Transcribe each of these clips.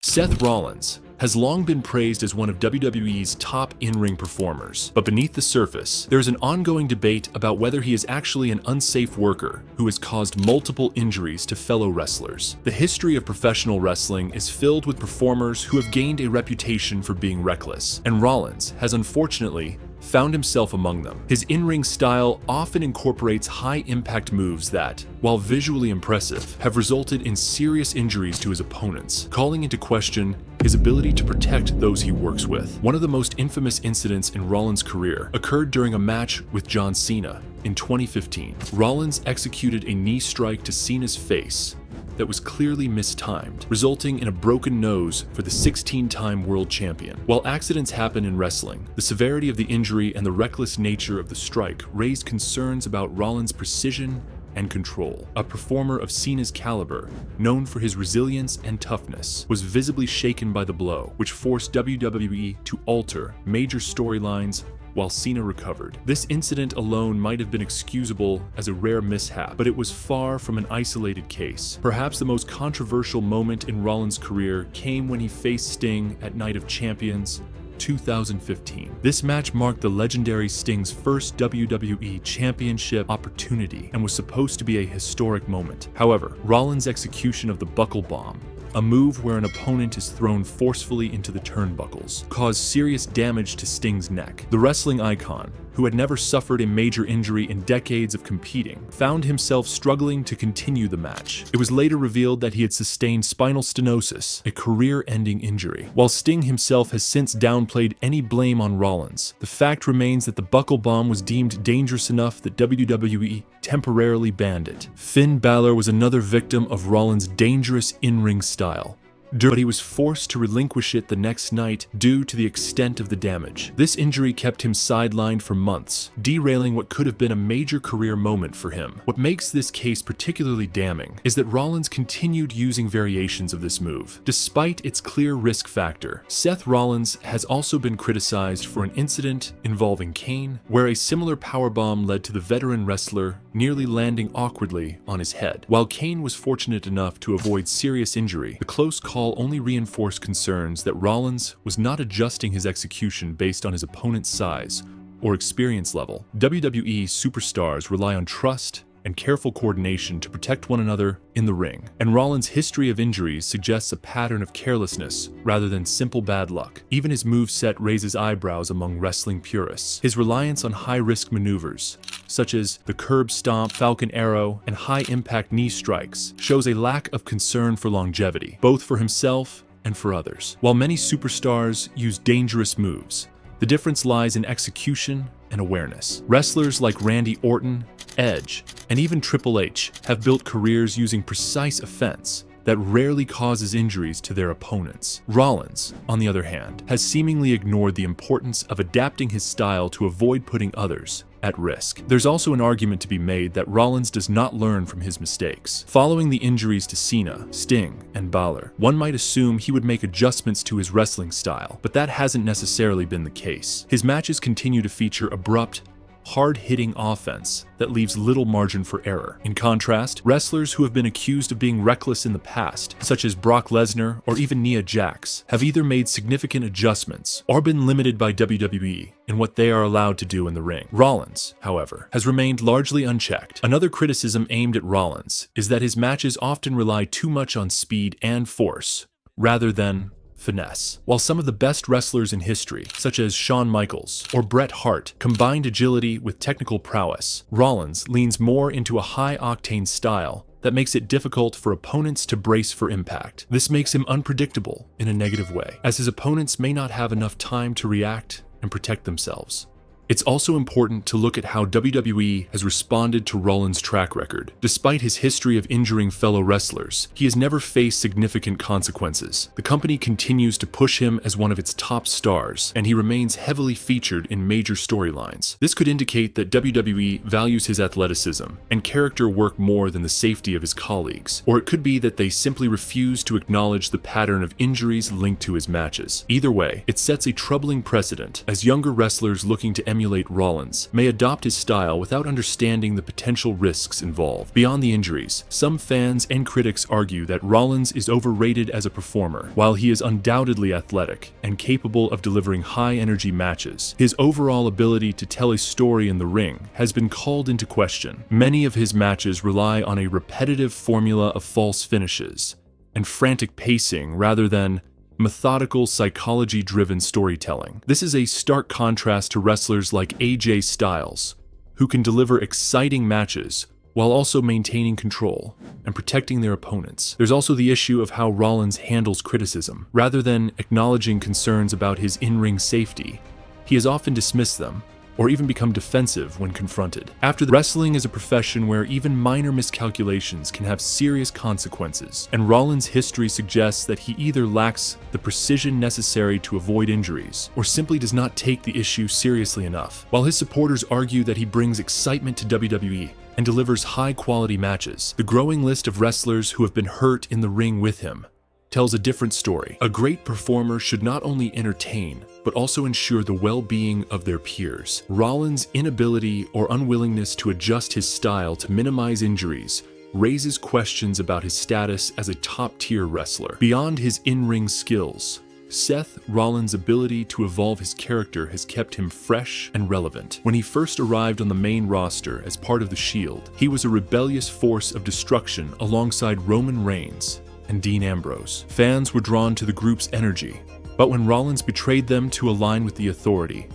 Seth Rollins has long been praised as one of WWE's top in-ring performers, but beneath the surface, there is an ongoing debate about whether he is actually an unsafe worker who has caused multiple injuries to fellow wrestlers. The history of professional wrestling is filled with performers who have gained a reputation for being reckless, and Rollins has unfortunately found himself among them. His in-ring style often incorporates high-impact moves that, while visually impressive, have resulted in serious injuries to his opponents, calling into question his ability to protect those he works with. One of the most infamous incidents in Rollins' career occurred during a match with John Cena in 2015. Rollins executed a knee strike to Cena's face that was clearly mistimed, resulting in a broken nose for the 16-time world champion. While accidents happen in wrestling, the severity of the injury and the reckless nature of the strike raised concerns about Rollins' precision and control. A performer of Cena's caliber, known for his resilience and toughness, was visibly shaken by the blow, which forced WWE to alter major storylines while Cena recovered. This incident alone might have been excusable as a rare mishap, but it was far from an isolated case. Perhaps the most controversial moment in Rollins' career came when he faced Sting at Night of Champions 2015. This match marked the legendary Sting's first WWE Championship opportunity and was supposed to be a historic moment. However, Rollins' execution of the buckle bomb, a move where an opponent is thrown forcefully into the turnbuckles, caused serious damage to Sting's neck. The wrestling icon, who had never suffered a major injury in decades of competing, found himself struggling to continue the match. It was later revealed that he had sustained spinal stenosis, a career-ending injury. While Sting himself has since downplayed any blame on Rollins, the fact remains that the buckle bomb was deemed dangerous enough that WWE temporarily banned it. Finn Balor was another victim of Rollins' dangerous in-ring style, but he was forced to relinquish it the next night due to the extent of the damage. This injury kept him sidelined for months, derailing what could have been a major career moment for him. What makes this case particularly damning is that Rollins continued using variations of this move, despite its clear risk factor. Seth Rollins has also been criticized for an incident involving Kane, where a similar powerbomb led to the veteran wrestler nearly landing awkwardly on his head. While Kane was fortunate enough to avoid serious injury, the close call only reinforced concerns that Rollins was not adjusting his execution based on his opponent's size or experience level. WWE superstars rely on trust and careful coordination to protect one another in the ring, and Rollins' history of injuries suggests a pattern of carelessness rather than simple bad luck. Even his moveset raises eyebrows among wrestling purists. His reliance on high-risk maneuvers, such as the curb stomp, falcon arrow, and high-impact knee strikes, shows a lack of concern for longevity, both for himself and for others. While many superstars use dangerous moves, the difference lies in execution and awareness. Wrestlers like Randy Orton, Edge, and even Triple H have built careers using precise offense that rarely causes injuries to their opponents. Rollins, on the other hand, has seemingly ignored the importance of adapting his style to avoid putting others at risk. There's also an argument to be made that Rollins does not learn from his mistakes. Following the injuries to Cena, Sting, and Balor, one might assume he would make adjustments to his wrestling style, but that hasn't necessarily been the case. His matches continue to feature abrupt, hard-hitting offense that leaves little margin for error. In contrast, wrestlers who have been accused of being reckless in the past, such as Brock Lesnar or even Nia Jax, have either made significant adjustments or been limited by WWE in what they are allowed to do in the ring. Rollins, however, has remained largely unchecked. Another criticism aimed at Rollins is that his matches often rely too much on speed and force, rather than finesse. While some of the best wrestlers in history, such as Shawn Michaels or Bret Hart, combined agility with technical prowess, Rollins leans more into a high-octane style that makes it difficult for opponents to brace for impact. This makes him unpredictable in a negative way, as his opponents may not have enough time to react and protect themselves. It's also important to look at how WWE has responded to Rollins' track record. Despite his history of injuring fellow wrestlers, he has never faced significant consequences. The company continues to push him as one of its top stars, and he remains heavily featured in major storylines. This could indicate that WWE values his athleticism and character work more than the safety of his colleagues, or it could be that they simply refuse to acknowledge the pattern of injuries linked to his matches. Either way, it sets a troubling precedent as younger wrestlers looking to emulate emulate Rollins may adopt his style without understanding the potential risks involved. Beyond the injuries, some fans and critics argue that Rollins is overrated as a performer. While he is undoubtedly athletic and capable of delivering high-energy matches, his overall ability to tell a story in the ring has been called into question. Many of his matches rely on a repetitive formula of false finishes and frantic pacing rather than methodical, psychology-driven storytelling. This is a stark contrast to wrestlers like AJ Styles, who can deliver exciting matches while also maintaining control and protecting their opponents. There's also the issue of how Rollins handles criticism. Rather than acknowledging concerns about his in-ring safety, he has often dismissed them or even become defensive when confronted. Wrestling is a profession where even minor miscalculations can have serious consequences, and Rollins' history suggests that he either lacks the precision necessary to avoid injuries, or simply does not take the issue seriously enough. While his supporters argue that he brings excitement to WWE and delivers high-quality matches, the growing list of wrestlers who have been hurt in the ring with him tells a different story. A great performer should not only entertain, but also ensure the well-being of their peers. Rollins' inability or unwillingness to adjust his style to minimize injuries raises questions about his status as a top-tier wrestler. Beyond his in-ring skills, Seth Rollins' ability to evolve his character has kept him fresh and relevant. When he first arrived on the main roster as part of the Shield, he was a rebellious force of destruction alongside Roman Reigns and Dean Ambrose. Fans were drawn to the group's energy, but when Rollins betrayed them to align with the Authority,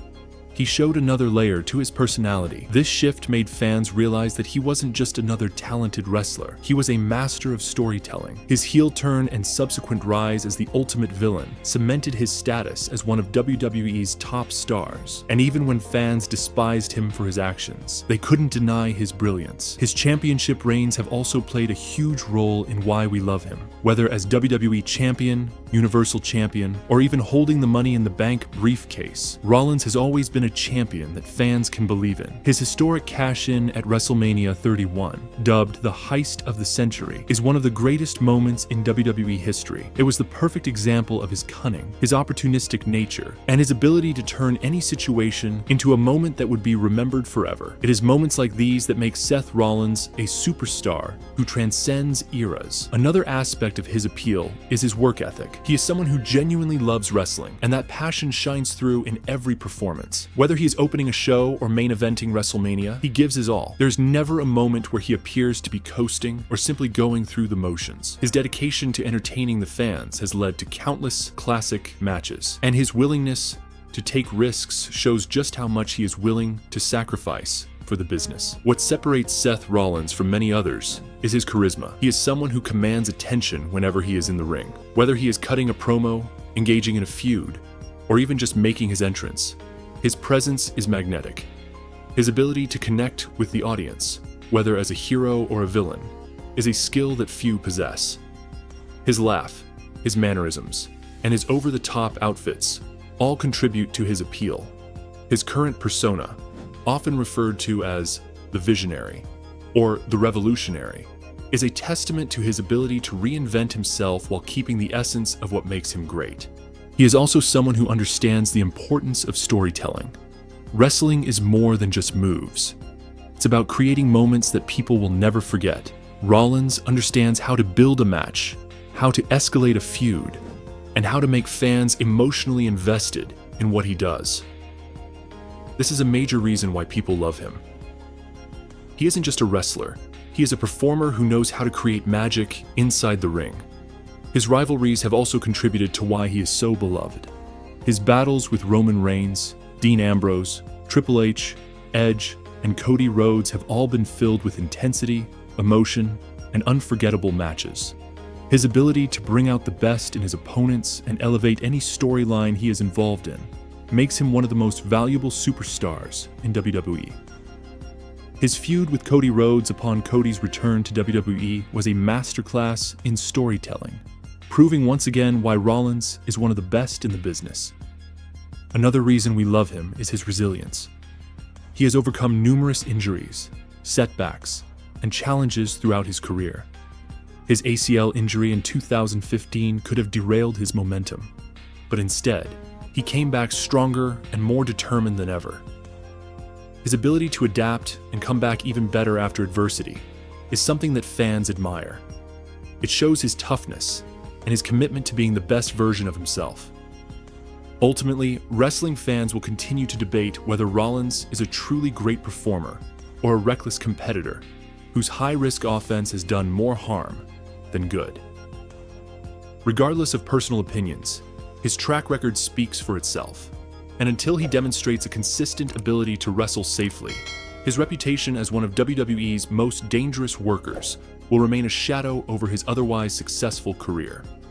he showed another layer to his personality. This shift made fans realize that he wasn't just another talented wrestler. He was a master of storytelling. His heel turn and subsequent rise as the ultimate villain cemented his status as one of WWE's top stars. And even when fans despised him for his actions, they couldn't deny his brilliance. His championship reigns have also played a huge role in why we love him. Whether as WWE Champion, Universal Champion, or even holding the Money in the Bank briefcase, Rollins has always been a champion that fans can believe in. His historic cash-in at WrestleMania 31, dubbed the heist of the century, is one of the greatest moments in WWE history. It was the perfect example of his cunning, his opportunistic nature, and his ability to turn any situation into a moment that would be remembered forever. It is moments like these that make Seth Rollins a superstar who transcends eras. Another aspect of his appeal is his work ethic. He is someone who genuinely loves wrestling, and that passion shines through in every performance. Whether he is opening a show or main eventing WrestleMania, he gives his all. There's never a moment where he appears to be coasting or simply going through the motions. His dedication to entertaining the fans has led to countless classic matches, and his willingness to take risks shows just how much he is willing to sacrifice for the business. What separates Seth Rollins from many others is his charisma. He is someone who commands attention whenever he is in the ring. Whether he is cutting a promo, engaging in a feud, or even just making his entrance, his presence is magnetic. His ability to connect with the audience, whether as a hero or a villain, is a skill that few possess. His laugh, his mannerisms, and his over-the-top outfits all contribute to his appeal. His current persona, often referred to as the Visionary or the Revolutionary, is a testament to his ability to reinvent himself while keeping the essence of what makes him great. He is also someone who understands the importance of storytelling. Wrestling is more than just moves. It's about creating moments that people will never forget. Rollins understands how to build a match, how to escalate a feud, and how to make fans emotionally invested in what he does. This is a major reason why people love him. He isn't just a wrestler, he is a performer who knows how to create magic inside the ring. His rivalries have also contributed to why he is so beloved. His battles with Roman Reigns, Dean Ambrose, Triple H, Edge, and Cody Rhodes have all been filled with intensity, emotion, and unforgettable matches. His ability to bring out the best in his opponents and elevate any storyline he is involved in makes him one of the most valuable superstars in WWE. His feud with Cody Rhodes upon Cody's return to WWE was a masterclass in storytelling, proving once again why Rollins is one of the best in the business. Another reason we love him is his resilience. He has overcome numerous injuries, setbacks, and challenges throughout his career. His ACL injury in 2015 could have derailed his momentum, but instead, he came back stronger and more determined than ever. His ability to adapt and come back even better after adversity is something that fans admire. It shows his toughness and his commitment to being the best version of himself. Ultimately, wrestling fans will continue to debate whether Rollins is a truly great performer or a reckless competitor whose high-risk offense has done more harm than good. Regardless of personal opinions, his track record speaks for itself, and until he demonstrates a consistent ability to wrestle safely, his reputation as one of WWE's most dangerous workers will remain a shadow over his otherwise successful career.